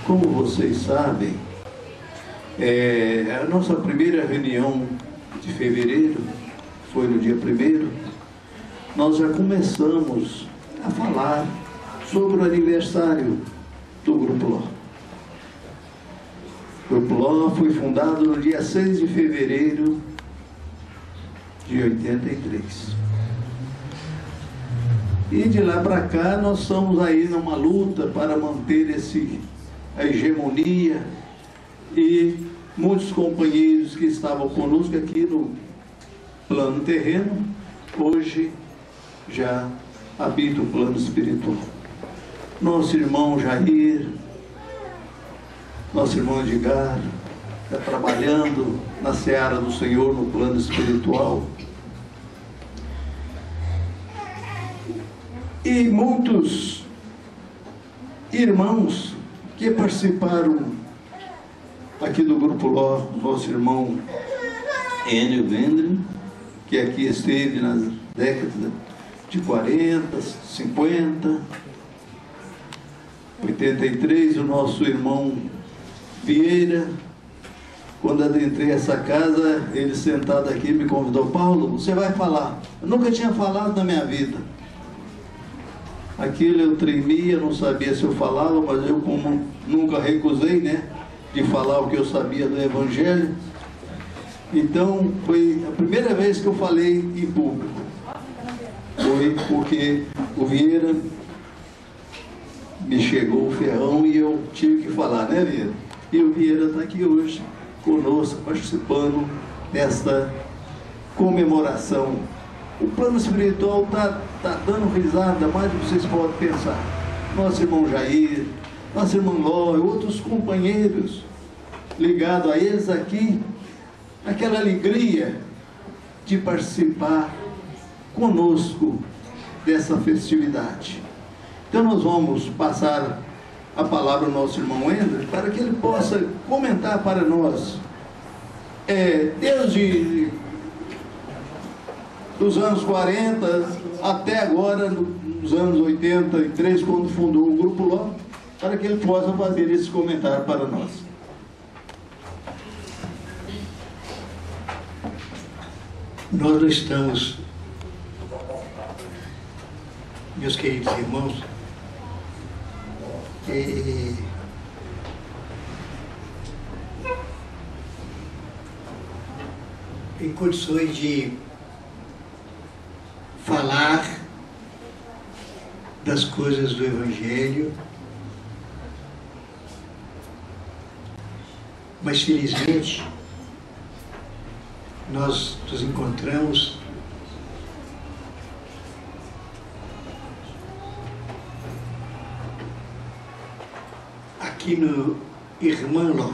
Como vocês sabem, a nossa primeira reunião de fevereiro, foi no dia 1º, nós já começamos a falar sobre o aniversário do Grupo Ló. O Grupo Ló foi fundado no dia 6 de fevereiro de 83. E de lá para cá nós estamos aí numa luta para manter a hegemonia, e muitos companheiros que estavam conosco aqui no plano terreno, hoje já habitam o plano espiritual. Nosso irmão Jair, nosso irmão Edgar, está trabalhando na seara do Senhor no plano espiritual. E muitos irmãos que participaram aqui do Grupo Ló, nosso irmão Enio Vendrin, que aqui esteve nas décadas de 40, 50, 83, o nosso irmão Vieira. Quando adentrei essa casa, ele sentado aqui me convidou: Paulo, você vai falar. Eu nunca tinha falado na minha vida. Aquilo eu tremia, não sabia se eu falava, mas eu, como nunca recusei, né, de falar o que eu sabia do Evangelho. Então, foi a primeira vez que eu falei em público. Foi porque o Vieira me chegou o ferrão e eu tive que falar, né, Vieira? E o Vieira está aqui hoje conosco, participando desta comemoração. O plano espiritual está dando risada mais do que vocês podem pensar. Nosso irmão Jair, nosso irmão Ló e outros companheiros ligados a eles aqui, aquela alegria de participar conosco dessa festividade. Então nós vamos passar a palavra ao nosso irmão Ender para que ele possa comentar para nós, desde dos anos 40 até agora, nos anos 83, quando fundou o Grupo Ló, para que ele possa fazer esse comentário para nós. Nós não estamos, meus queridos irmãos, em condições de falar das coisas do Evangelho, mas felizmente nós nos encontramos aqui no Irmã Ló.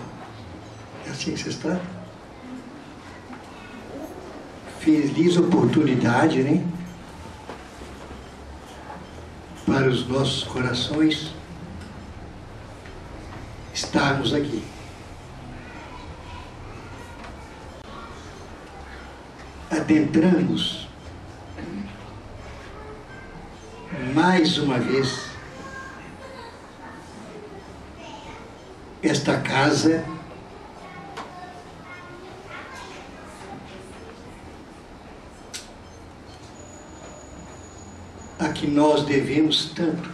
É assim que você está? Feliz oportunidade, né? Para os nossos corações estarmos aqui. Adentramos mais uma vez esta casa a que nós devemos tanto,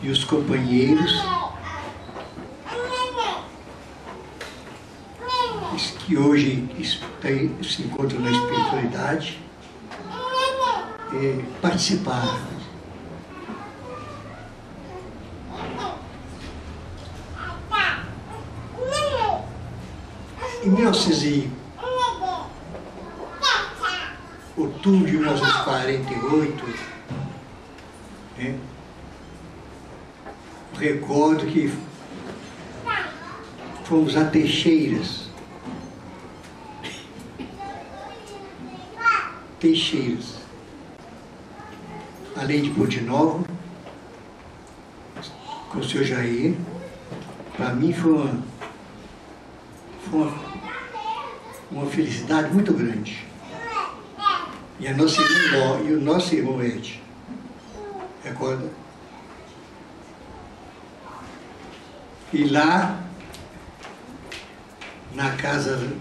e os companheiros que hoje se encontram na espiritualidade participaram. Em 1900 outubro de 1948, né, recordo que fomos a Teixeiras. Além de Ponte Nova, com o senhor Jair. Para mim foi uma felicidade muito grande. E a nossa irmã Ló e o nosso irmão Ed, recorda? E lá, na casa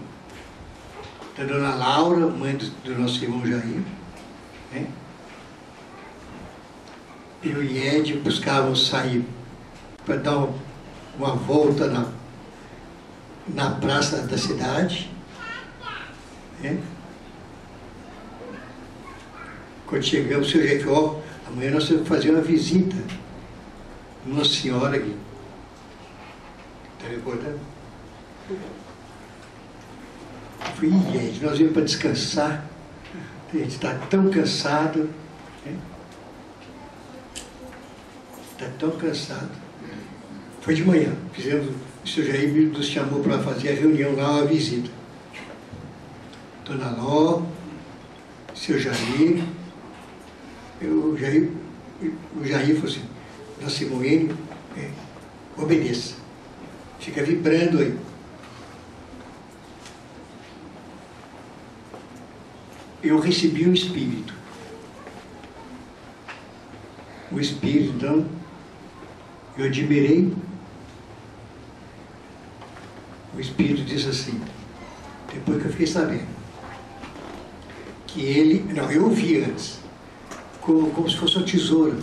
da dona Laura, mãe do nosso irmão Jair, né? Eu e Ed buscávamos sair para dar uma volta na praça da cidade, né? Quando chegamos, o seu Jair falou: ó, amanhã nós vamos fazer uma visita a Nossa Senhora aqui. Está recordando? Eu falei: Ed, nós viemos para descansar, a gente está tão cansado, né? Está tão cansado. Foi de manhã, fizemos, o seu Jair nos chamou para fazer a reunião lá, uma visita. Dona Ló, seu Jair, o Jair falou assim: Dona Simoene, obedeça, fica vibrando aí. Eu recebi um espírito. O espírito, então, eu admirei. O espírito disse assim, depois que eu fiquei sabendo, que ele, não, eu ouvi antes, como se fosse uma tesoura,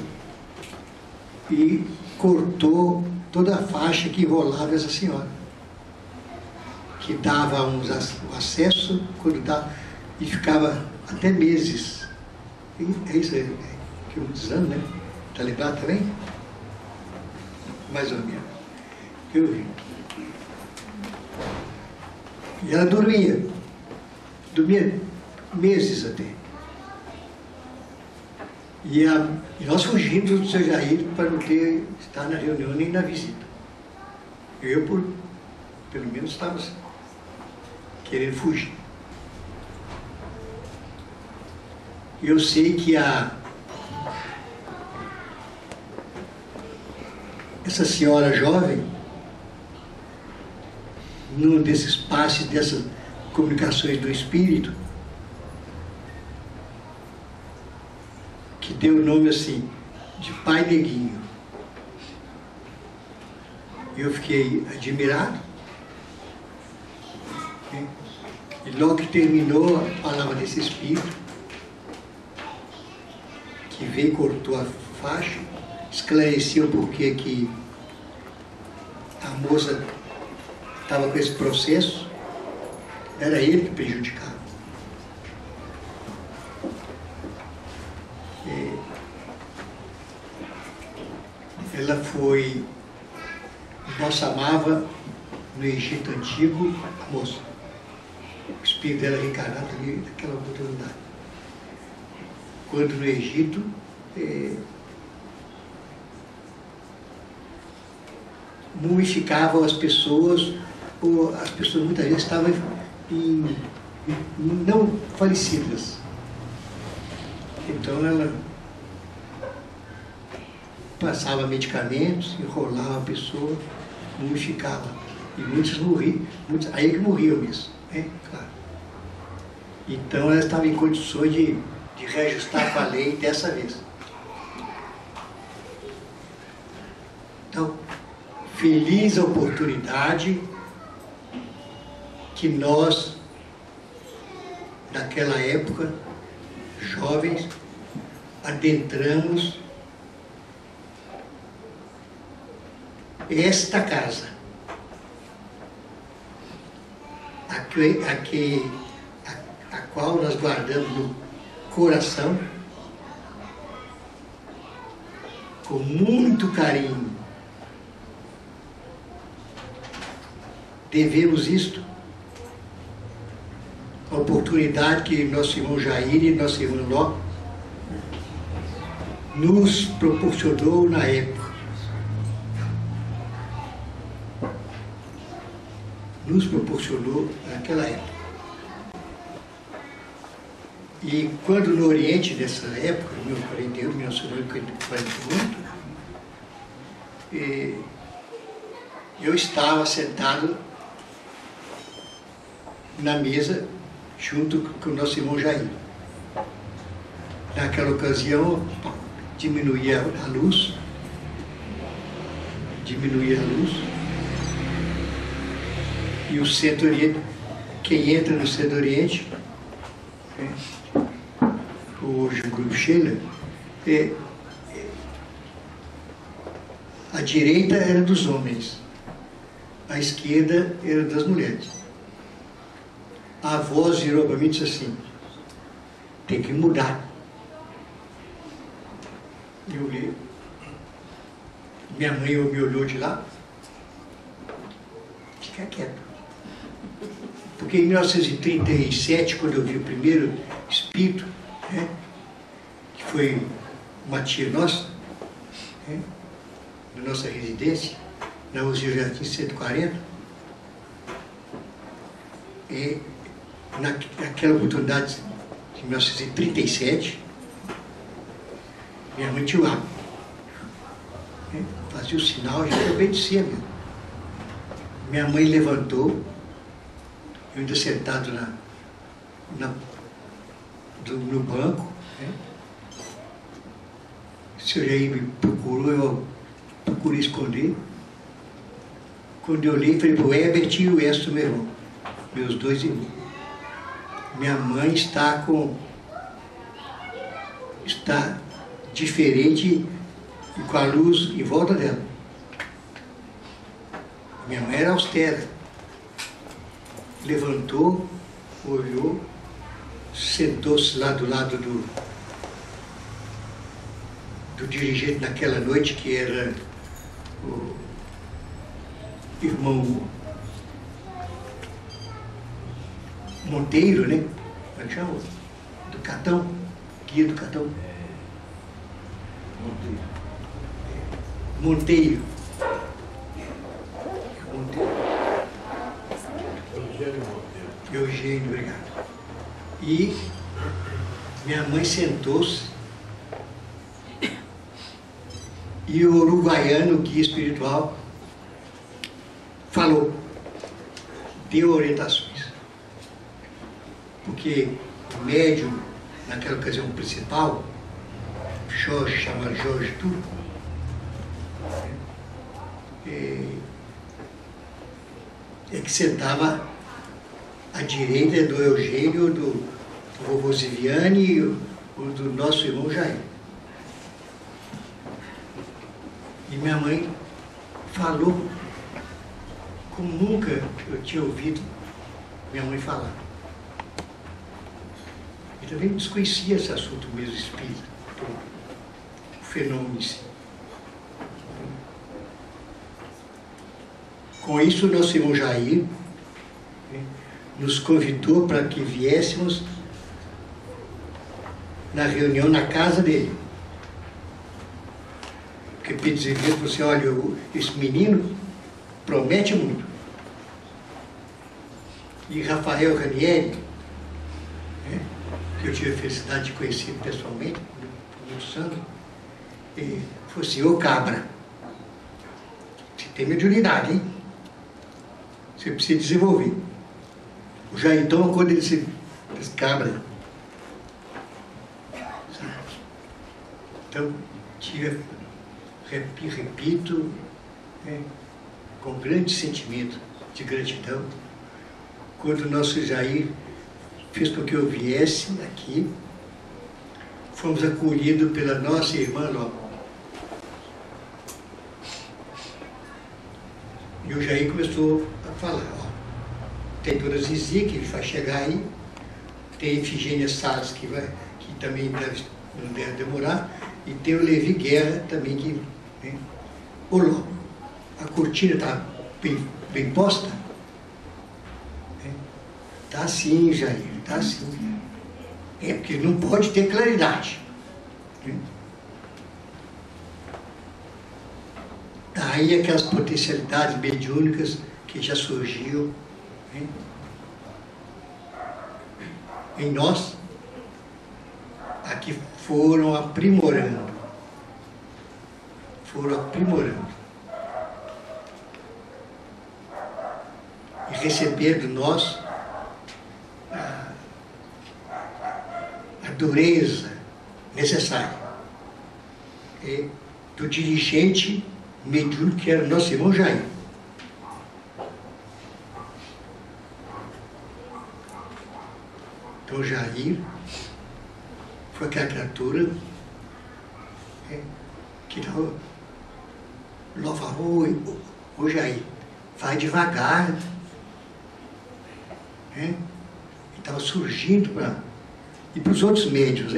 e cortou toda a faixa que enrolava essa senhora, que dava o acesso, quando dava, e ficava até meses. E é isso aí, que eu dizendo, né? Está lembrado também? Mais ou menos. Eu vi. E ela dormia meses até. E nós fugimos do seu Jair para não estar na reunião nem na visita. Eu, pelo menos, estava querendo fugir. E eu sei que essa senhora jovem, num desses passes, dessas comunicações do Espírito, que deu o nome assim, de Pai Neguinho. Eu fiquei admirado. Né? E logo que terminou a palavra desse Espírito, que veio e cortou a faixa, esclareceu por que a moça estava com esse processo, era ele que prejudicava. Ela foi, nossa amava no Egito Antigo, a moça. O espírito dela reencarnado ali naquela oportunidade. Quando no Egito, mumificavam as pessoas, ou as pessoas muitas vezes estavam não falecidas. Então ela passava medicamentos, enrolava a pessoa, mumificava. E muitos morriam, aí é que morriam mesmo, né? Claro. Então ela estava em condições de reajustar com a lei dessa vez. Então, feliz a oportunidade que nós, naquela época, jovens, adentramos esta casa, a qual nós guardamos no coração, com muito carinho. Devemos isto, a oportunidade que nosso irmão Jair e nosso irmão Ló nos proporcionou na época. Nos proporcionou naquela época. E quando no Oriente, nessa época, 1941, 1948, eu estava sentado na mesa junto com o nosso irmão Jair. Naquela ocasião, diminuía a luz, E o Centro-Oriente, quem entra no Centro-Oriente, hoje o Grupo Scheler, a direita era dos homens, a esquerda era das mulheres. A voz virou para mim e disse assim: tem que mudar. Eu olhei. Minha mãe me olhou de lá. Fica quieto. Porque em 1937, quando eu vi o primeiro espírito, que foi uma tia nossa, na nossa residência, na Uzir Jardim 140, e naquela oportunidade de 1937, minha mãe tinha o hábito, fazia o sinal, já obedecia mesmo. Minha mãe levantou, eu ainda sentado no banco, o senhor aí me procurou, eu procurei esconder. Quando eu olhei, falei para o Herbert e o Esto, meu irmão, meus dois irmãos. Minha mãe está diferente e com a luz em volta dela. Minha mãe era austera. Levantou, olhou, sentou-se lá do lado do dirigente naquela noite, que era o irmão Monteiro, né? Como é que chama? Do Catão, guia do Catão. Monteiro. Eugênio, obrigado. E minha mãe sentou-se e o uruguaiano, guia espiritual, falou, deu orientações. Porque o médium, naquela ocasião principal, Jorge, chamado Jorge Turco, que sentava à direita do Eugênio, do vovô Ziviane ou do nosso irmão Jair. E minha mãe falou como nunca eu tinha ouvido minha mãe falar. E também desconhecia esse assunto mesmo espírita, o fenômeno em si. Com isso, o nosso irmão Jair nos convidou para que viéssemos na reunião na casa dele. Porque Pedro Zivino falou assim, olha, esse menino promete muito. E Rafael Ranieri, que eu tive a felicidade de conhecer pessoalmente, no sangue, falou assim, ô cabra, você tem mediunidade, hein? Você precisa desenvolver. O Jair, então, quando ele se cabra, sabe? Então, repito, com grande sentimento de gratidão, quando o nosso Jair fez com que eu viesse aqui, fomos acolhidos pela nossa irmã Ló. E o Jair começou a falar, ó, tem Dona Zizi, que vai chegar aí, tem Efigênia Salles, que também não deve demorar, e tem o Levi Guerra também, que... Ô Ló, a cortina está bem posta? Está sim, Jair, está sim. É porque não pode ter claridade. Daí aquelas potencialidades mediúnicas que já surgiam em nós, aqui foram aprimorando. E receber de nós a dureza necessária do dirigente mediúnico, que era o nosso irmão Jair. João Jair foi aquela criatura que estava louva, ô Jair, vai devagar. Ele estava surgindo para... E para os outros médios,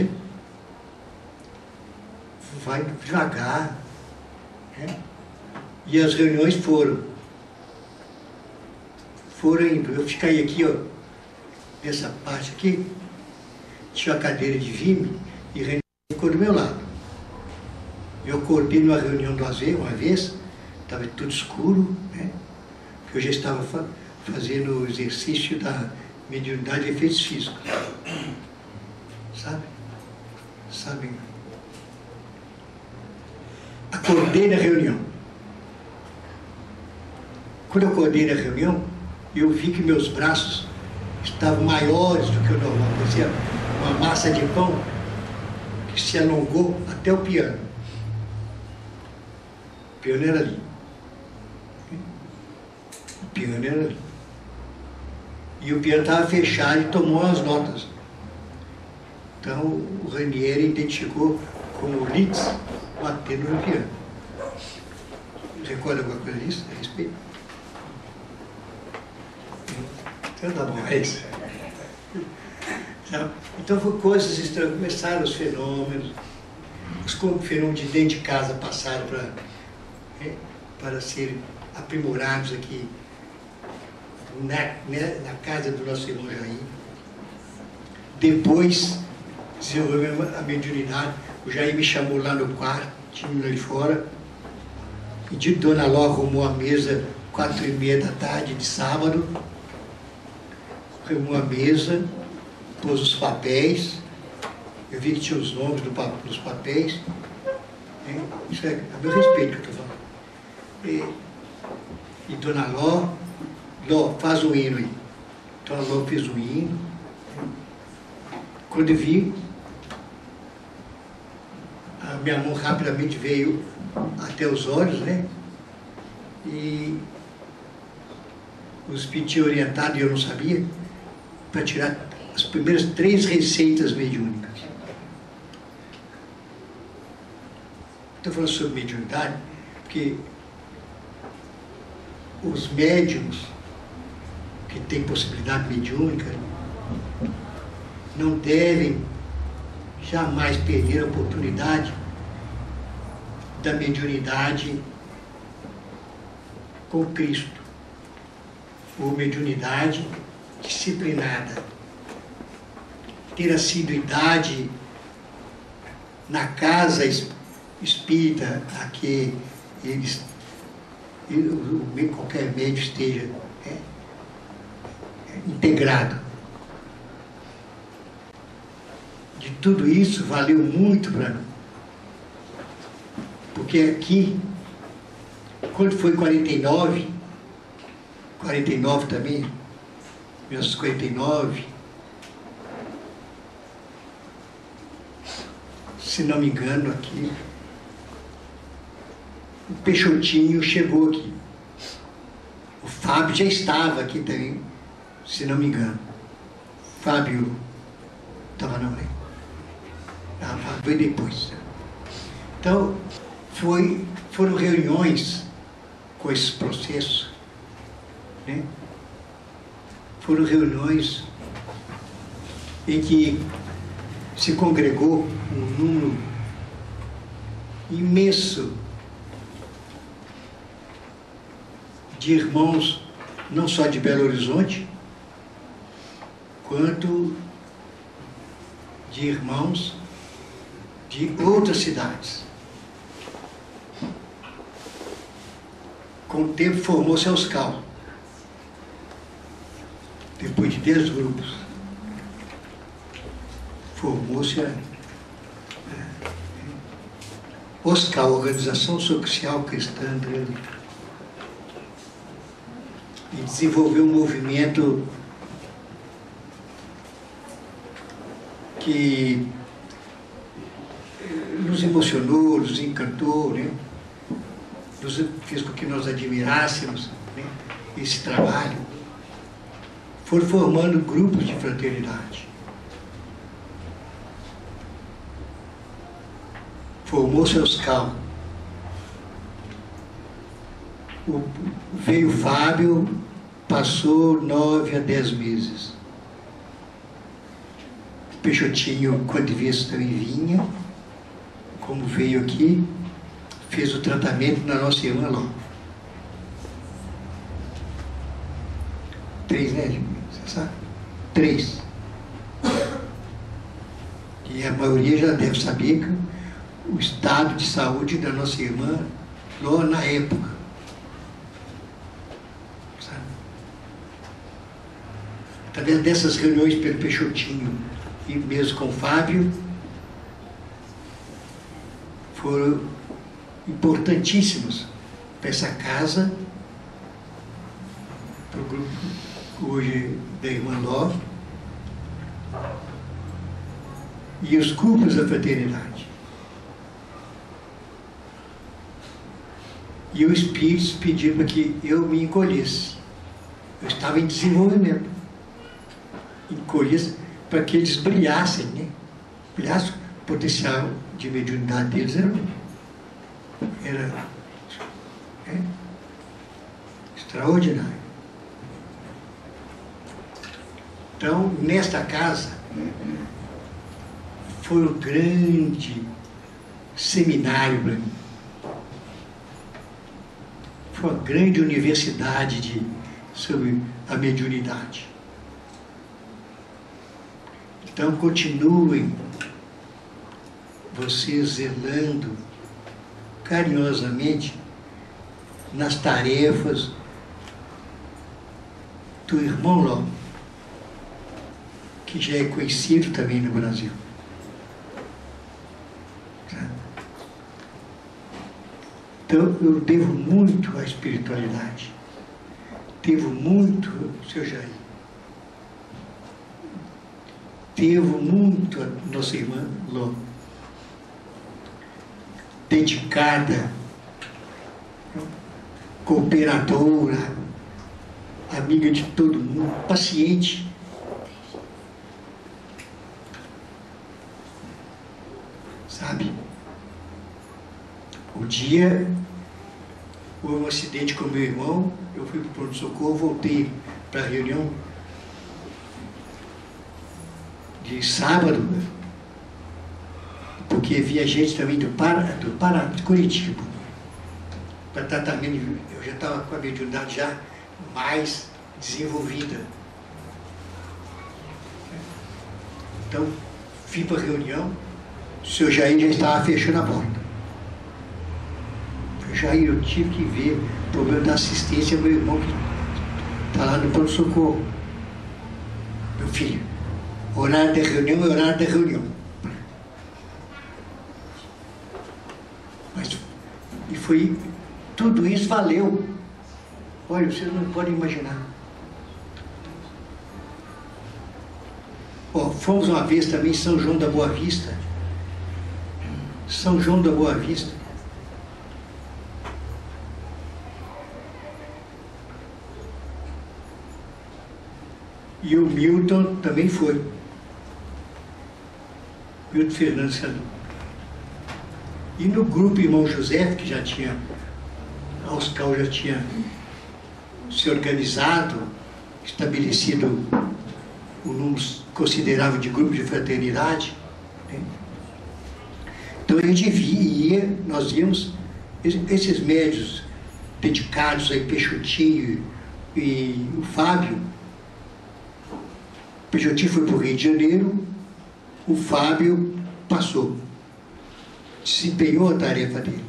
vai devagar. E as reuniões foram indo. Eu fiquei aqui, ó, nessa parte aqui, tinha a cadeira de vime e René ficou do meu lado. Eu acordei numa reunião uma vez, estava tudo escuro, porque eu já estava fazendo o exercício da mediunidade de efeitos físicos. Sabe? Acordei na reunião. Quando eu acordei na reunião, eu vi que meus braços estavam maiores do que o normal. Parecia uma massa de pão que se alongou até o piano. O piano era ali. E o piano estava fechado e tomou as notas. Então o Ranieri identificou como Liszt batendo no piano. Recorda alguma coisa disso a respeito? Então tá bom, é isso. Então foi coisas estranhas, começaram os fenômenos de dentro de casa passaram para serem aprimorados aqui na casa do nosso irmão Jair. Depois desenvolveu a mediunidade. O Jair me chamou lá no quarto, tinha lá de fora, e Dona Ló arrumou a mesa 4h30 da tarde de sábado, arrumou a mesa, pôs os papéis, eu vi que tinha os nomes dos papéis, isso é a meu respeito que eu estou falando. E Dona Ló, faz o hino aí. Dona Ló fez o hino. Quando eu vi, a minha mão rapidamente veio até os olhos, e os espíritos tinham orientado, e eu não sabia, para tirar as primeiras 3 receitas mediúnicas. Estou falando sobre mediunidade, porque os médiums que têm possibilidade mediúnica não devem jamais perder a oportunidade da mediunidade com Cristo, ou mediunidade disciplinada. Ter assiduidade na casa espírita a que qualquer médium esteja integrado. De tudo isso valeu muito para mim. Porque aqui, quando foi 49 também, 1949, se não me engano, aqui, o Peixotinho chegou aqui. O Fábio já estava aqui também, se não me engano. Fábio estava não, Fábio veio depois. Então, foram reuniões com esses processos, Foram reuniões em que se congregou um número imenso de irmãos, não só de Belo Horizonte, quanto de irmãos de outras cidades. Com o tempo formou-se a Oscal, depois de 10 grupos. Formou-se a Oscal, Organização Social Cristã André, e desenvolveu um movimento que nos emocionou, nos encantou, fez com que nós admirássemos esse trabalho. Foram formando grupos de fraternidade. formou-se aos cal. Veio o Fábio, passou 9 a 10 meses. O Peixotinho, quando visto, também vinha, como veio aqui, fez o tratamento na nossa irmã Ló. 3, né, você sabe? 3. E a maioria já deve saber que o estado de saúde da nossa irmã Ló na época. Sabe? Através dessas reuniões pelo Peixotinho e mesmo com o Fábio, foram importantíssimos para essa casa, para o grupo hoje da irmã Ló, e os grupos da fraternidade. E o Espírito pediu para que eu me encolhesse. Eu estava em desenvolvimento. Encolhesse para que eles brilhassem, né? Brilhassem, o potencial de mediunidade deles era extraordinário. Então, nesta casa, foi um grande seminário para mim. Foi uma grande universidade sobre a mediunidade. Então, continuem vocês zelando carinhosamente nas tarefas do irmão Ló, que já é conhecido também no Brasil. Então, eu devo muito à espiritualidade, devo muito ao seu Jair, devo muito à nossa irmã Ló, dedicada, cooperadora, amiga de todo mundo, paciente. Sabe? O dia houve um acidente com meu irmão, eu fui para o pronto-socorro, voltei para a reunião de sábado, porque havia gente também do Pará, de Curitiba, para tratamento. Eu já estava com a mediunidade já mais desenvolvida. Então, fui para a reunião, o senhor Jair já estava fechando a porta. Jair, eu tive que ver o problema da assistência ao meu irmão que está lá no pronto-socorro. Meu filho, horário da reunião é horário da reunião. E foi, tudo isso valeu. Olha, vocês não podem imaginar. Ó, fomos uma vez também em São João da Boa Vista. São João da Boa Vista. E o Milton também foi. Milton Fernandes. E no grupo Irmão José, que já tinha, aos quais já tinha se organizado, estabelecido um número considerável de grupos de fraternidade, né? Então a gente ia, nós íamos, esses médios dedicados aí, Peixotinho e o Fábio. O Peixotinho foi para o Rio de Janeiro, o Fábio passou, desempenhou a tarefa dele,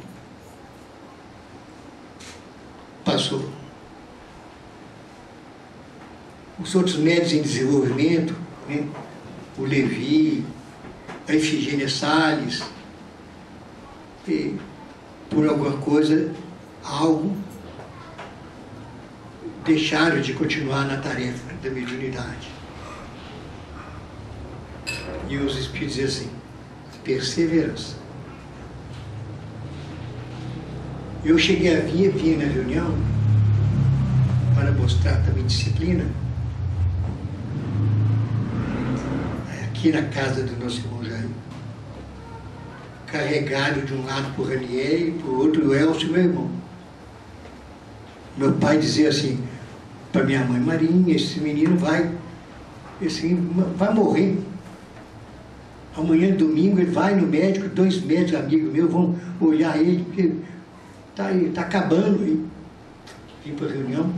passou. Os outros médios em desenvolvimento, né? O Levi, a Efigênia Salles, e por alguma coisa, algo, deixaram de continuar na tarefa da mediunidade. E os Espíritos dizem assim, perseverança. Eu cheguei a vir na reunião para mostrar também disciplina, aqui na casa do nosso irmão Jair. carregado de um lado por Ranieri, por outro o Elcio, meu irmão. Meu pai dizia assim para minha mãe: Marinha, esse menino vai morrer. Amanhã, domingo, ele vai no médico, 2 médicos amigos meus vão olhar ele, porque tá acabando. Hein? Vim para a reunião.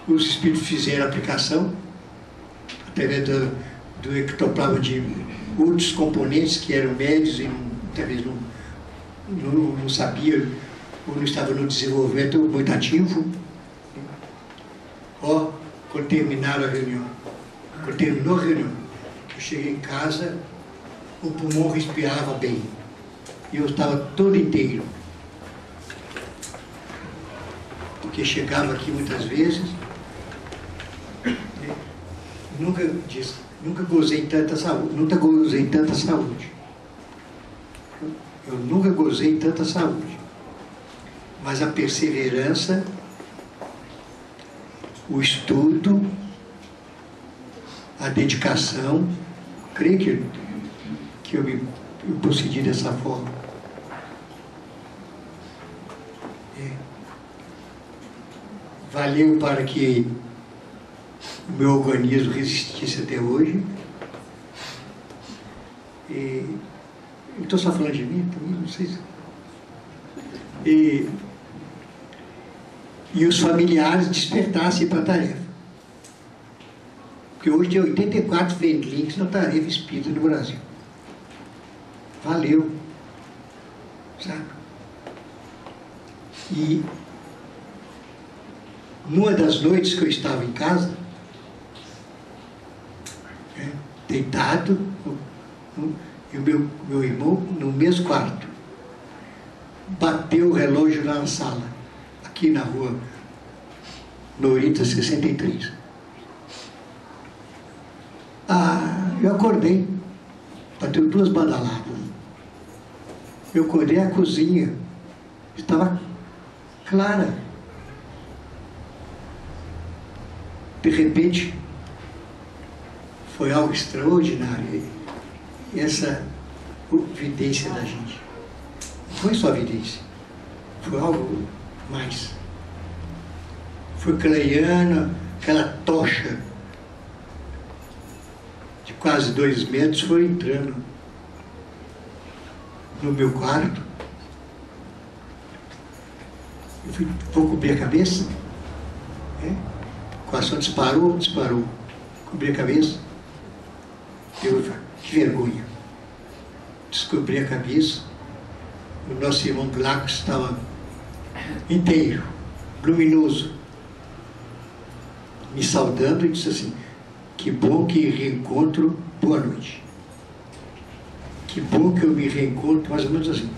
Os espíritos fizeram a aplicação, através do ectoplasma de outros componentes que eram médios e talvez não sabia, ou não estava no desenvolvimento muito ativo. Quando terminaram a reunião, quando terminou a reunião, eu cheguei em casa, o pulmão respirava bem, e eu estava todo inteiro. Porque chegava aqui muitas vezes, nunca gozei tanta saúde, Eu nunca gozei tanta saúde. Mas a perseverança, o estudo, a dedicação, creio que eu procedi dessa forma. Valeu para que o meu organismo resistisse até hoje. Eu estou só falando de mim também, não sei se... E os familiares despertassem para a tarefa. Porque hoje tem 84 Vendlinks na tarefa espírita no Brasil. Valeu. Sabe? E numa das noites que eu estava em casa, deitado, e o meu irmão no mesmo quarto, bateu o relógio lá na sala, aqui na rua Norita 63. Eu acordei, bateu 2 badaladas. Eu acordei, a cozinha estava clara. De repente, foi algo extraordinário. Essa vidência da gente. Não foi só vidência, foi algo mais. Foi clareando, aquela tocha de quase 2 metros foi entrando no meu quarto. Eu fui, vou cobrir a cabeça. O coração disparou. Cobri a cabeça. Que vergonha. Descobri a cabeça. O nosso irmão Glacos estava inteiro, luminoso, me saudando e disse assim: que bom que reencontro, boa noite. Que bom que eu me reencontro, mais ou menos assim.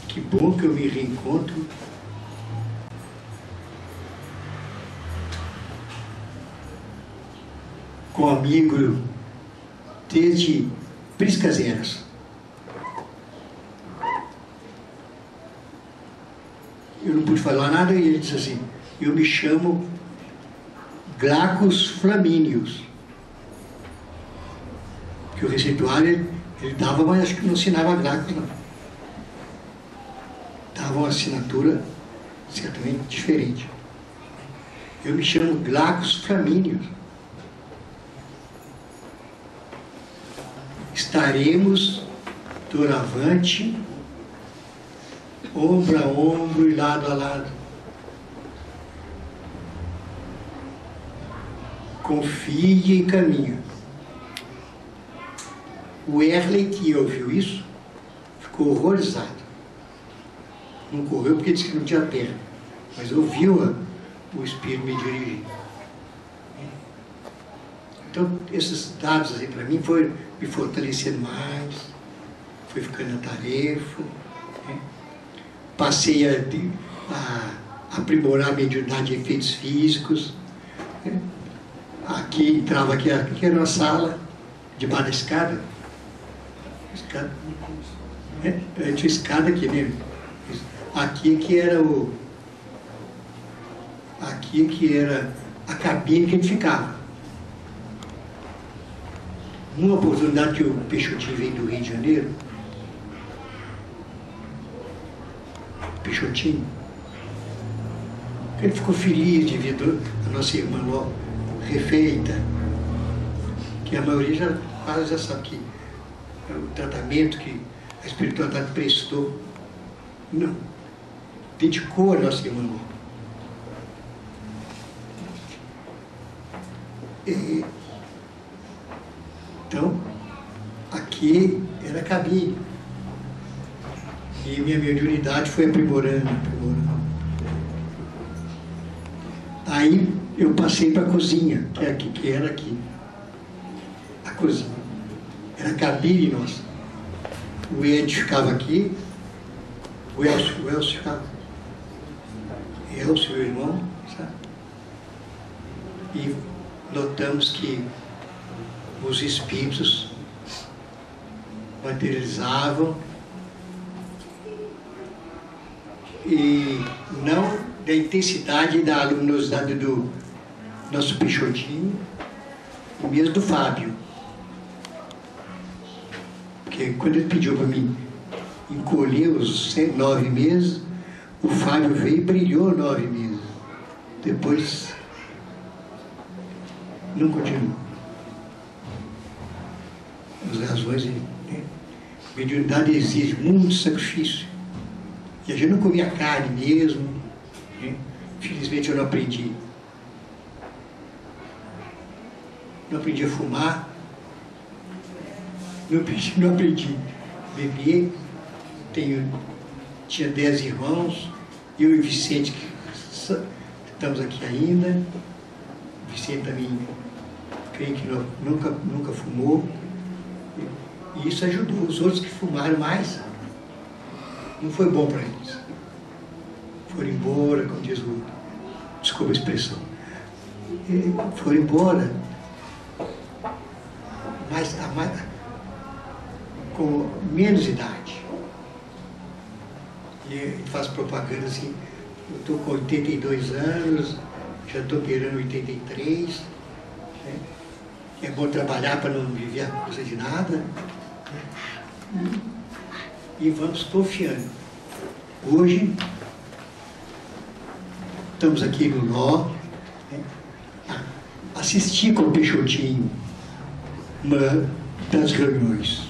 Que bom que eu me reencontro com amigo desde Priscas Eras. Eu não pude falar nada e ele disse assim: eu me chamo Glacos Flamínios. Que o receituário ele dava, mas acho que não assinava Glacos, não. Dava uma assinatura certamente diferente. Eu me chamo Glacos Flamínios. Estaremos doravante, ombro a ombro e lado a lado. Confie e caminha. O Erley, que ouviu isso, ficou horrorizado. Não correu porque disse que não tinha perna, mas ouviu o Espírito me dirigir. Então, esses dados assim, para mim, foram me fortalecendo mais, fui ficando na tarefa, passei a aprimorar a mediunidade de efeitos físicos. Aqui entrava, aqui era uma sala, debaixo da escada. Tinha escada aqui, né? Aqui que era aqui que era a cabine que ele ficava. Numa oportunidade que o Peixotinho veio do Rio de Janeiro, Peixotinho, ele ficou feliz de ver a nossa irmã Ló refeita, que a maioria já sabe que o tratamento que a espiritualidade prestou, não, dedicou a nossa irmã Ló. Então, aqui era a cabine. E minha mediunidade foi aprimorando. Aí eu passei para a cozinha, que era aqui. A cozinha. Era a cabine nossa. O Ed ficava aqui, o Elcio ficava. Elcio, meu irmão, sabe? E notamos que os espíritos materializavam e não da intensidade e da luminosidade do nosso Peixotinho e mesmo do Fábio. Porque quando ele pediu para mim encolher os 9 meses, o Fábio veio e brilhou 9 meses. Depois não continuou. As razões, né? Mediunidade exige muito sacrifício. E a gente não comia carne mesmo, né? Felizmente eu não aprendi. Não aprendi a fumar. Não aprendi a beber. Tinha 10 irmãos. Eu e o Vicente, que estamos aqui ainda. O Vicente também, creio que nunca fumou. E isso ajudou. Os outros que fumaram mais, não foi bom para eles. Foram embora, como diz o... Desculpa a expressão. Foram embora. Mas com menos idade. E ele faz propaganda assim, eu estou com 82 anos, já estou beirando 83. Né? É bom trabalhar para não viver a coisa de nada. E vamos confiando. Hoje, estamos aqui no Nó, né? Assisti com o Peixotinho uma das reuniões.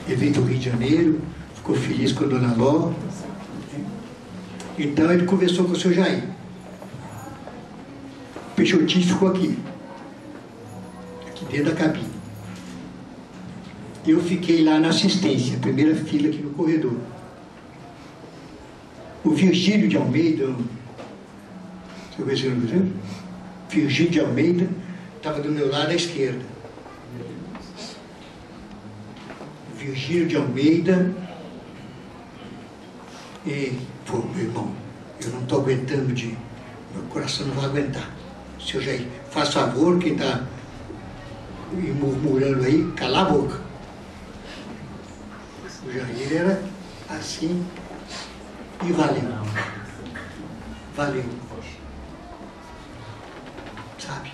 Ele veio do Rio de Janeiro, ficou feliz com a Dona Ló. Né? Então ele conversou com o seu Jair. O Peixotinho ficou aqui dentro da cabine. Eu fiquei lá na assistência, primeira fila aqui no corredor. O Virgílio de Almeida, você conheceu o Brasil? Virgílio de Almeida estava do meu lado à esquerda. Virgílio de Almeida e pô, meu irmão, eu não estou aguentando meu coração não vai aguentar. Seu Jair, faz favor, quem está murmurando aí, cala a boca. O Jair era assim e valeu. Valeu. Sabe?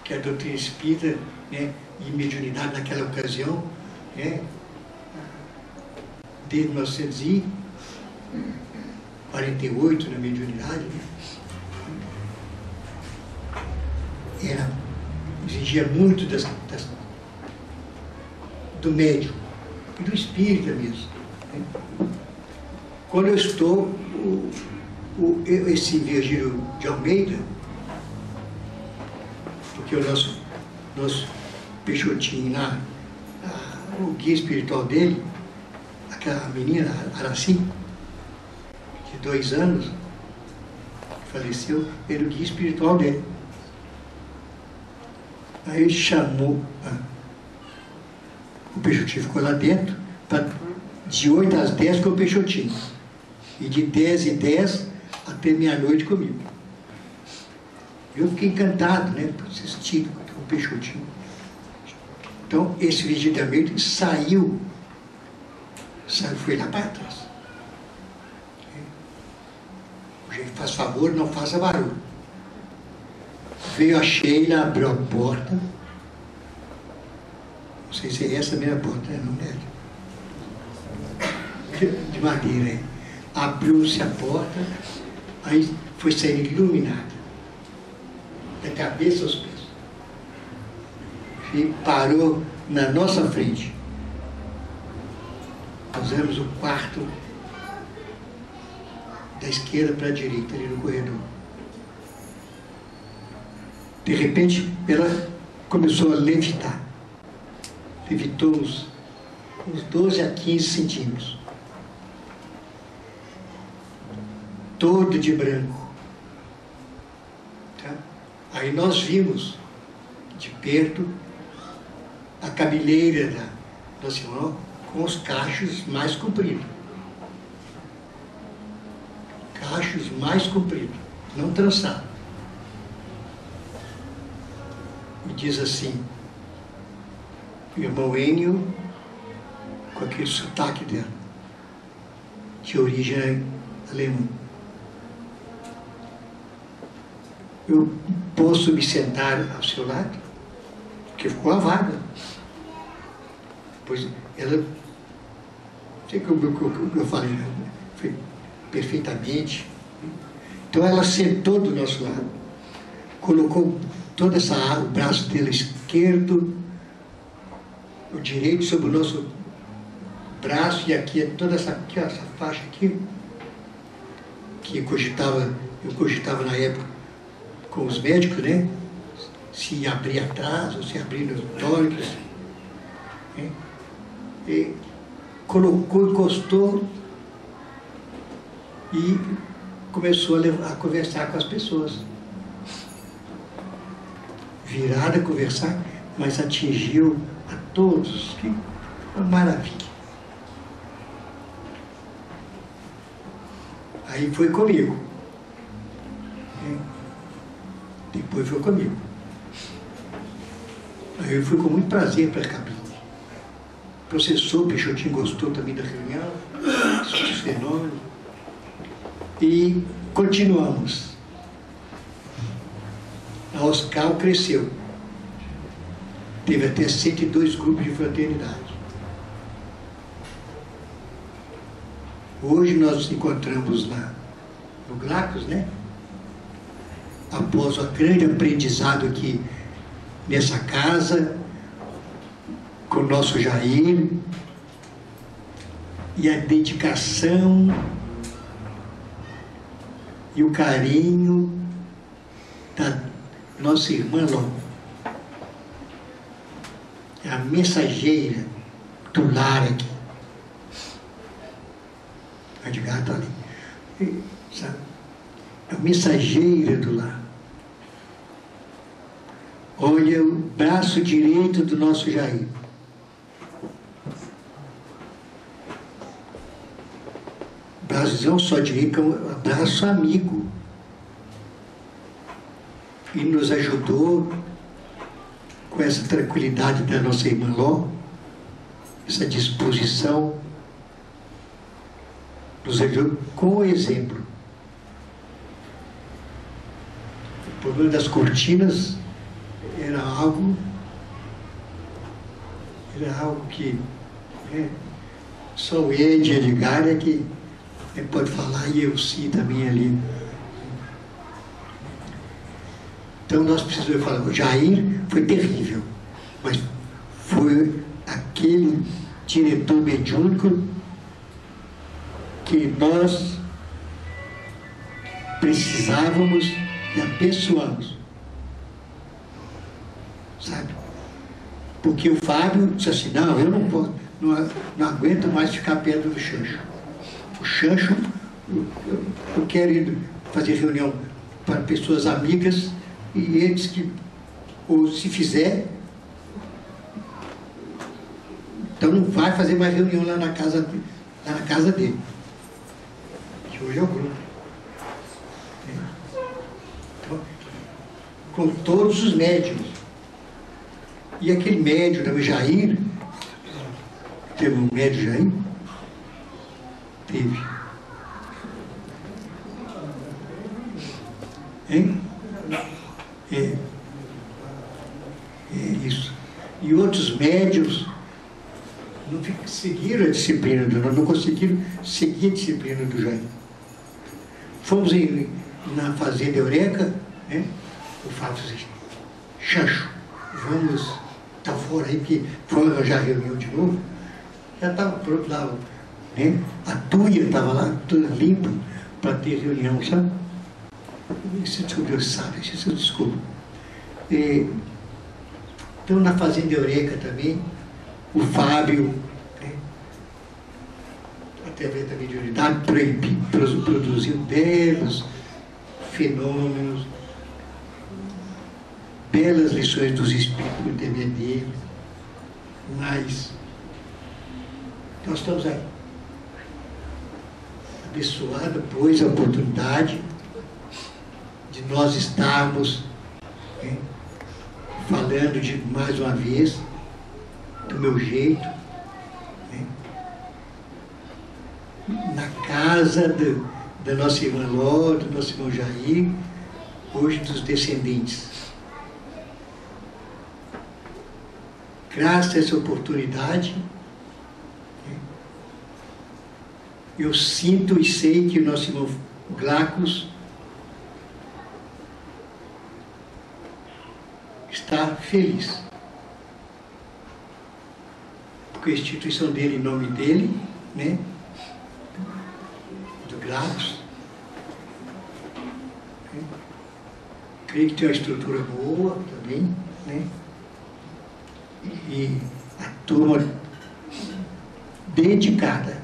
Que a doutrina espírita, né, e mediunidade naquela ocasião, né, desde 1948 na mediunidade, né, exigia muito do médium e do espírita mesmo. Né? Quando eu estou, esse Virgílio de Almeida, porque o nosso Peixotinho lá, o guia espiritual dele, aquela menina, Araci, de 2 anos, que faleceu, era o guia espiritual dele. Aí ele chamou, o Peixotinho ficou lá dentro, de 8 às 10 com o Peixotinho, e de 10 e 10 até meia-noite comigo. Eu fiquei encantado, né, assistindo com o Peixotinho. Então, esse Virgílio saiu, foi lá para trás. O gente faz favor, não faça barulho. Veio a Sheila, abriu a porta, sei se é essa a minha porta, não é? De madeira, hein? Abriu-se a porta, aí foi saindo iluminada, da cabeça aos pés. E parou na nossa frente. Nós éramos o quarto da esquerda para a direita, ali no corredor. De repente, ela começou a levitar. Levitou uns 12 a 15 centímetros. Todo de branco. Tá? Aí nós vimos, de perto, a cabeleira da Nossa Senhora com os cachos mais compridos. Cachos mais compridos, não trançados. E diz assim, o irmão Enio, com aquele sotaque dela, de origem alemã. Eu posso me sentar ao seu lado? Porque ficou a vaga. Pois ela, não sei como eu falei, foi perfeitamente. Então ela sentou do nosso lado, colocou toda essa o braço dela esquerdo, o direito sobre o nosso braço, e aqui toda essa faixa aqui, que eu cogitava na época com os médicos, né? Se abrir atrás ou se abrir nos tórax. Né? E colocou, encostou e começou a conversar com as pessoas. Virada a conversar, mas atingiu a todos. Que uma maravilha. Aí foi comigo. Depois foi comigo. Aí eu fui com muito prazer para a cabine. O professor Peixotinho gostou também da reunião, dos fenômenos. E continuamos. A Oscar cresceu. Teve até 102 grupos de fraternidade. Hoje nós nos encontramos lá no Glacos, né? Após o grande aprendizado aqui nessa casa, com o nosso Jair, e a dedicação e o carinho da nossa irmã Ló. É a mensageira do lar aqui. A Edgar está ali. Sabe? É a mensageira do lar. Olha o braço direito do nosso Jair. Braço não só direito, é um braço amigo. E nos ajudou com essa tranquilidade da nossa irmã Ló, essa disposição, nos ajudou com o exemplo. O problema das cortinas era algo que só o Ed Edgar é que pode falar, e eu sim também ali. Então nós precisamos falar, o Jair foi terrível, mas foi aquele diretor mediúnico que nós precisávamos e abençoamos. Sabe? Porque o Fábio disse assim, não, eu não posso, não aguento mais ficar perto do Xancho. O Xancho, eu quero ir fazer reunião para pessoas amigas, e eles que, ou se fizer, então não vai fazer mais reunião lá na casa dele. Que hoje é o grupo. Então, com todos os médiuns. E aquele médium também, Jair, teve um médium Jair? Teve. Hein? É isso. E outros médiuns seguiram a disciplina não conseguiram seguir a disciplina do Jair. Fomos na Fazenda Eureka, né? O Fábio disse, Chancho, vamos, tá fora aí, porque foi arranjar reunião de novo. Já estava pronto lá, né? A tuia estava lá, toda limpa, para ter reunião, sabe? Isso descobriu, sabe? Isso eu descubro. Então, na Fazenda Eureka também, o Fábio, né? Através da mediunidade, produziu belos fenômenos, belas lições dos espíritos por intermédio dele. Mas nós estamos aí, abençoados, pois, a oportunidade de nós estarmos, né, falando de mais uma vez do meu jeito, né, na casa da nossa irmã Ló, do nosso irmão Jair, hoje dos descendentes. Graças a essa oportunidade, eu sinto e sei que o nosso irmão Glacos está feliz. Porque a instituição dele, em nome dele, né, do Glacos, né, creio que tem uma estrutura boa também, né, e a turma dedicada,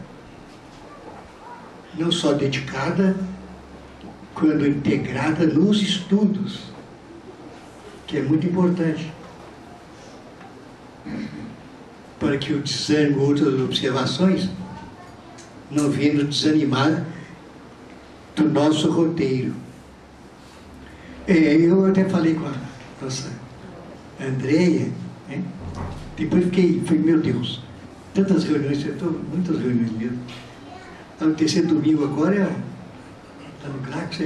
não só dedicada, quando integrada nos estudos, que é muito importante, para que o desânimo ou outras observações não venham nos desanimar do nosso roteiro. Eu até falei com a nossa Andréia, né? Depois falei, meu Deus, tantas reuniões, muitas reuniões mesmo. O terceiro domingo agora está no Glacos,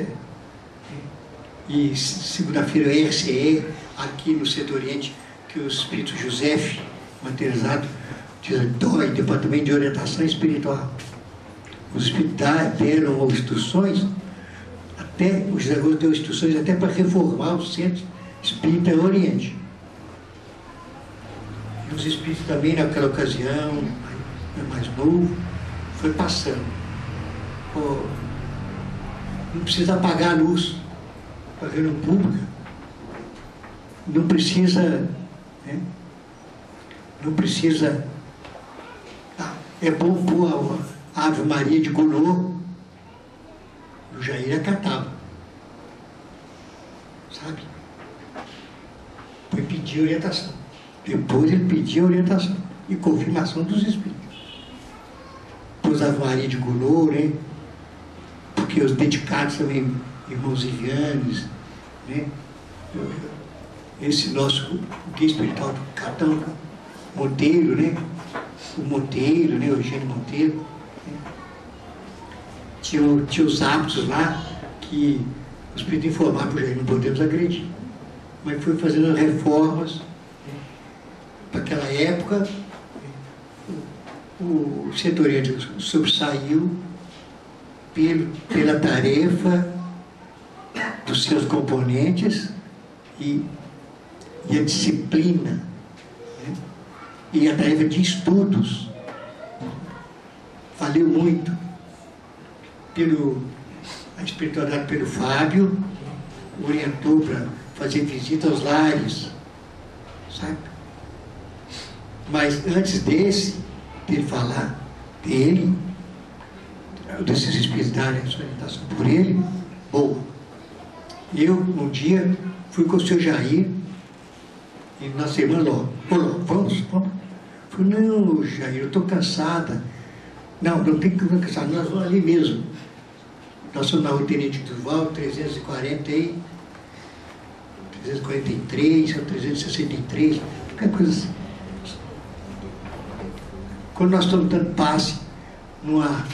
e segunda-feira é RCE, aqui no Centro Oriente, que o Espírito José materializado, Departamento de Orientação Espiritual. Os Espíritos deram instruções, o José Augusto deu instruções até para reformar o Centro Espírita Oriente. E os Espíritos também, naquela ocasião, mais novo, foi passando. Não precisa apagar a luz para a reunião pública. Não precisa, né? Não precisa. É bom pôr a Ave Maria de Gounod. O Jair acatava. Sabe? Foi pedir orientação. Depois ele pediu orientação e confirmação dos Espíritos. Pôs a Ave Maria de Gounod, né? Porque os dedicados também, irmãos Ivianes, né? Esse nosso guia espiritual do Catão Monteiro, né? O Monteiro, né? O Eugênio Monteiro, né? Tinha os hábitos lá que os espíritos informavam, já não podemos agredir. Mas foi fazendo reformas, né? Para aquela época, né? O Centro Oriente sobressaiu pela tarefa dos seus componentes e a disciplina, né? E a tarefa de estudos. Valeu muito a espiritualidade pelo Fábio, orientou para fazer visita aos lares, sabe? Mas antes dele falar dele, desses espíritos darem a sua orientação por ele, boa. Eu, um dia, fui com o seu Jair, e na semana, vamos? Falei, não, Jair, eu estou cansada. Não tem que ficar cansado, nós vamos ali mesmo. Nós somos na rua Tenente Duval, 343, ou 363, qualquer coisa assim. Quando nós estamos dando passe numa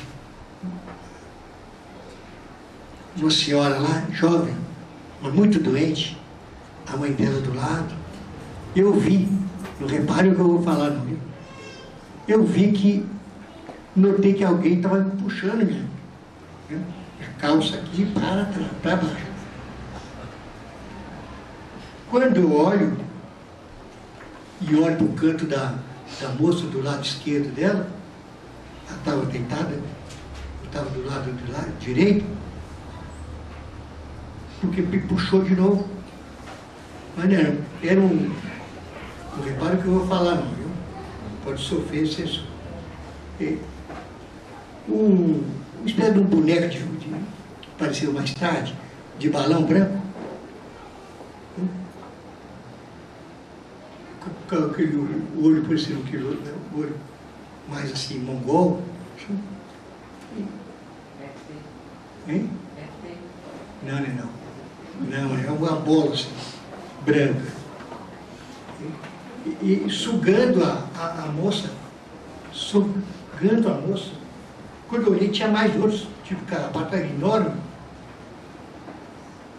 senhora lá, jovem, mas muito doente, a mãe dela do lado, eu vi, não repare o que eu vou falar, não. eu vi que, notei que alguém estava puxando a calça aqui para baixo. Quando eu olho, e olho para o canto da moça do lado esquerdo dela, ela estava deitada, eu estava do lado direito, porque me puxou de novo. Mas era um reparo que eu vou falar, não, viu? Pode sofrer censura. Uma espécie de um boneco que apareceu mais tarde, de balão branco. O olho parecendo o olho mais assim, mongol. Hein? Não, é uma bola assim, branca. E sugando a moça, sugando a moça. Quando eu olhei, tinha mais outros, tipo carapata enorme.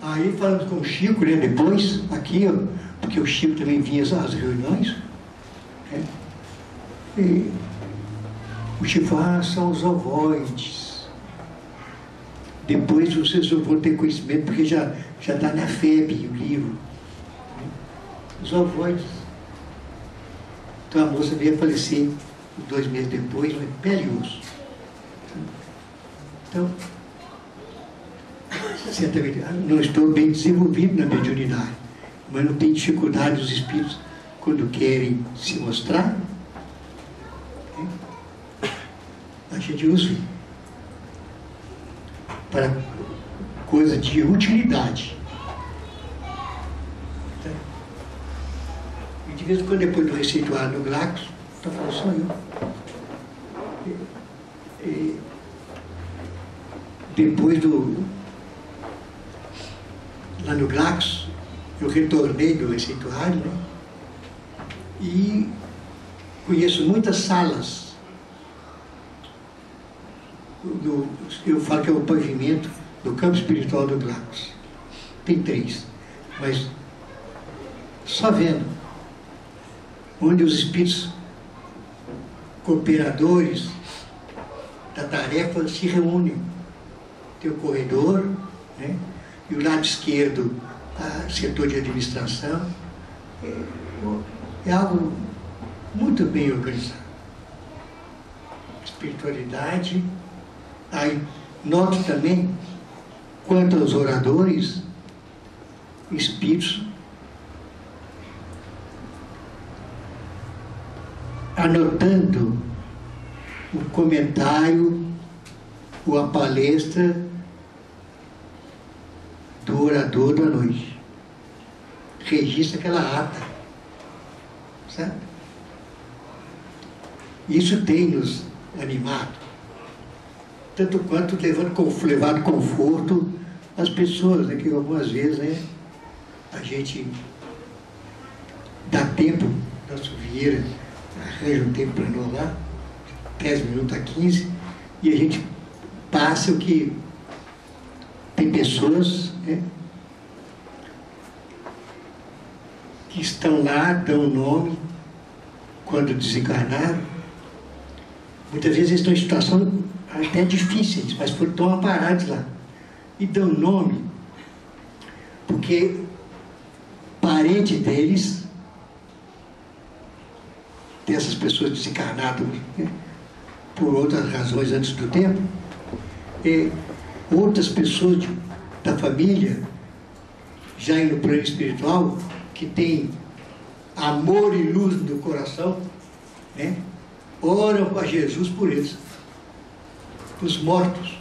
Aí, falando com o Chico, né, depois, aqui, ó, porque o Chico também vinha às reuniões, né, e o Chico falou, são os ovoides. Depois vocês vão ter conhecimento, porque já está na FEB o livro. Né, os ovoides. Então a moça veio a falecer 2 meses depois, mas pele e osso. Então, certamente, não estou bem desenvolvido na mediunidade, mas não tem dificuldade os espíritos quando querem se mostrar, a gente os vê para coisa de utilidade. E de vez em quando, depois do receituário no Glaxo, estou falando só eu. Depois lá no Glaxo, eu retornei do receituário, né? E conheço muitas salas. Eu falo que é o pavimento do campo espiritual do Glaxo. Tem 3, mas só vendo onde os espíritos cooperadores da tarefa se reúnem. Tem o corredor, né? E o lado esquerdo, setor de administração. É algo muito bem organizado. Espiritualidade. Aí, noto também, quanto aos oradores, espíritos, anotando o comentário ou a palestra do orador da noite. Registra aquela ata, sabe? Isso tem nos animado, tanto quanto levado conforto às pessoas, né? Que algumas vezes, né, a gente dá tempo, nosso Vieira arranja um tempo para nós lá, 10 minutos a 15, e a gente passa o que tem pessoas, né, que estão lá, dão o nome quando desencarnaram. Muitas vezes eles estão em situação até difíceis, mas estão amparados lá. E dão nome porque parente deles, dessas pessoas desencarnadas, né, por outras razões antes do tempo, e outras pessoas da família, já no plano espiritual, que tem amor e luz no coração, né, oram a Jesus por eles, os mortos,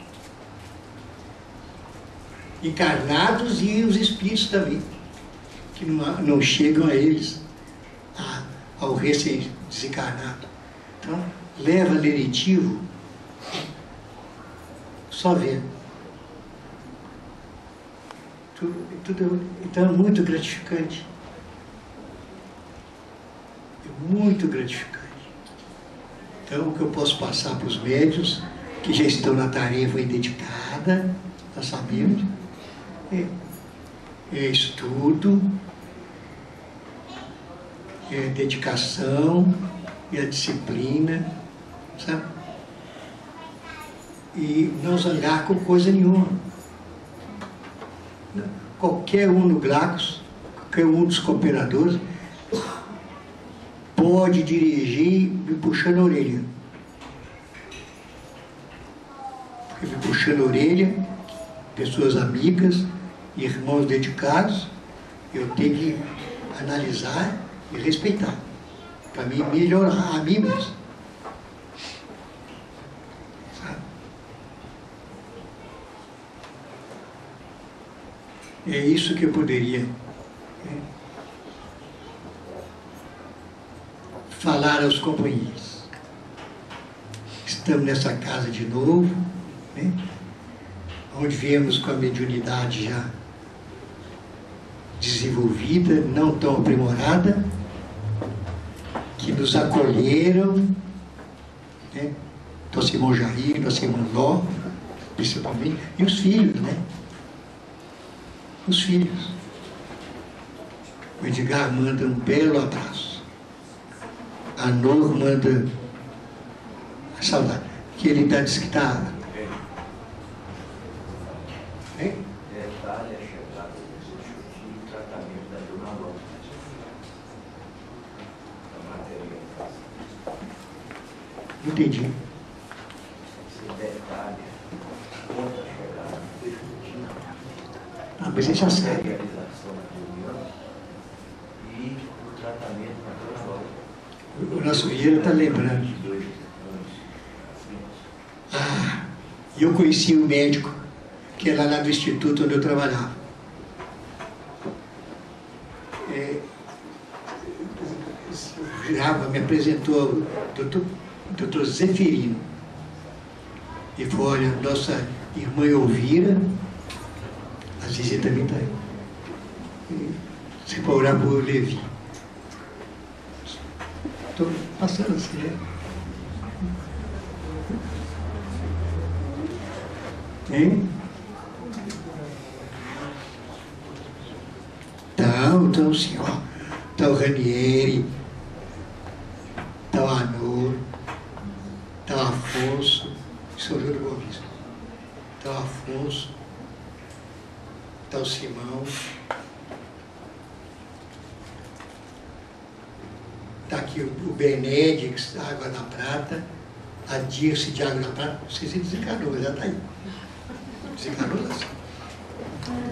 encarnados, e os espíritos também, que não chegam a eles, ao recém-desencarnado. Então, leva lenitivo, só ver. Então é muito gratificante. É muito gratificante. Então, o que eu posso passar para os médiuns, que já estão na tarefa dedicada, nós sabemos, é estudo, é dedicação, e a disciplina, sabe? E não zangar com coisa nenhuma. Qualquer um no Glacos, qualquer um dos cooperadores, pode dirigir me puxando a orelha. Porque me puxando a orelha, pessoas amigas, irmãos dedicados, eu tenho que analisar e respeitar, para mim melhorar a mim mesmo. Sabe? É isso que eu poderia falar aos companheiros. Estamos nessa casa de novo, né? Onde viemos com a mediunidade já desenvolvida, não tão aprimorada, que nos acolheram, né? Nosso irmão Jair, nosso irmão Ló, principalmente, e os filhos, né? Os filhos. O Edgar manda um belo abraço. A Nor manda a saudade. Que ele diz que está... Entendi. Ah, mas ele já sabe. O nosso Vieira está lembrando. Ah, eu conheci um médico que era lá do instituto onde eu trabalhava. Java me apresentou o doutor Zeferino. E falou, olha, nossa irmã Elvira, a Zizi também está aí. Você pode orar por Levi. Estou passando assim, né? Hein? Então, senhor, está o Ranieri, está o Anor, está o Afonso, São Júlio Boa Vista, está o Afonso, está o Simão, está aqui o Benedix, da Água da Prata, a Dirce de Água da Prata, não sei se desencarnou, mas já está aí. Desencarnou, assim.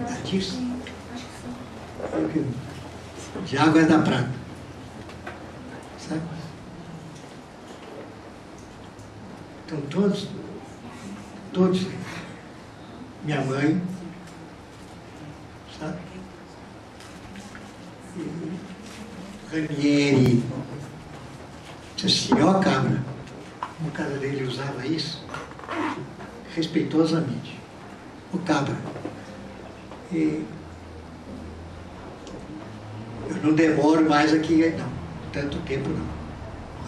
A Dirce. De Água da Prata. Sabe? Então todos, minha mãe, sabe? Ranieri, disse assim, ó cabra, no caso dele usava isso, respeitosamente, o cabra. E eu não demoro mais aqui, não, tanto tempo não.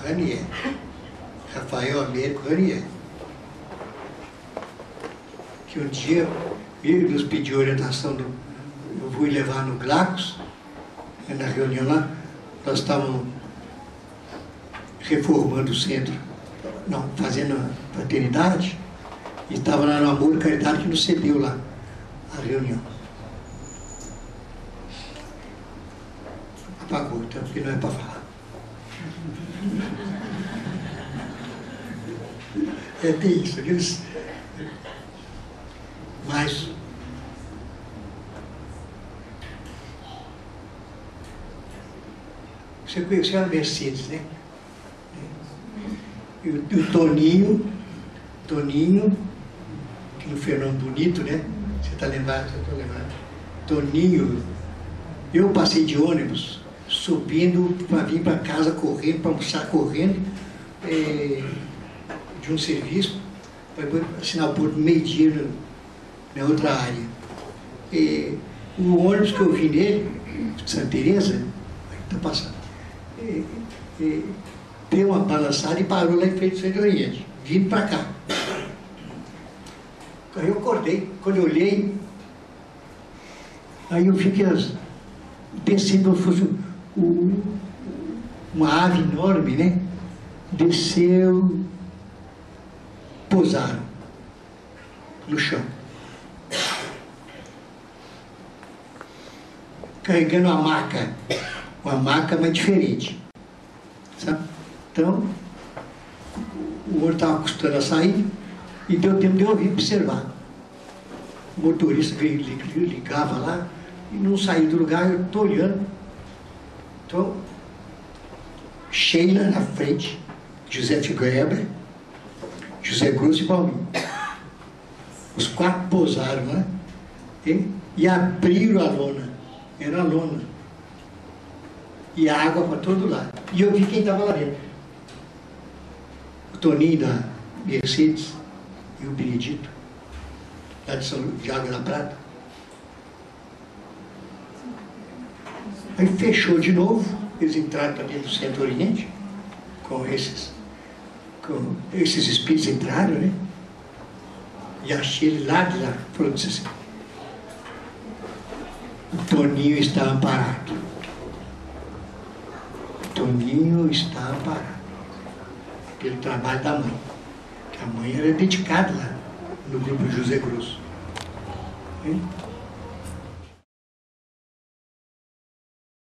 Ranieri, Rafael Américo Ranieri, que um dia ele nos pediu orientação, eu fui levar no Glacos, na reunião lá, nós estávamos reformando o centro, não, fazendo a fraternidade, e estava lá no Amor e Caridade que nos cedeu lá a reunião. Apagou, então, porque não é para falar. Tem isso, aqueles... Mas... Você conheceu a Mercedes, né? E o Toninho, que no Fernando Bonito, né? Você está lembrado? Eu estou lembrado. Toninho, eu passei de ônibus, subindo para vir para casa correndo, para almoçar correndo, de um serviço, para assinar o porto meio-dia na outra área. O ônibus que eu vi nele, de Santa Teresa, está passando. Deu uma balançada e parou lá em frente do Centro Oriente, vindo para cá. Aí eu acordei, quando eu olhei, aí eu vi que pensei que fosse uma ave enorme, né? desceu, pousaram no chão, carregando uma maca mais diferente, sabe? Então, o outro estava custando a sair e deu tempo de eu vir observar. O motorista veio, ligava lá e não saiu do lugar, eu estou olhando. Então, Sheila na frente, José Greber, José Grosso e Palminho. Os 4 pousaram lá, e abriram a lona. Era a lona. E a água para todo lado. E eu vi quem estava lá dentro. O Toninho da Mercedes e o Benedito, lá de Água da Prata. Aí fechou de novo, eles entraram para dentro do Centro Oriente, com esses espíritos entraram, né? E achei ele lá de lá, falou assim: o Toninho está amparado. O Toninho está amparado pelo trabalho da mãe, que a mãe era dedicada lá no grupo José Grosso.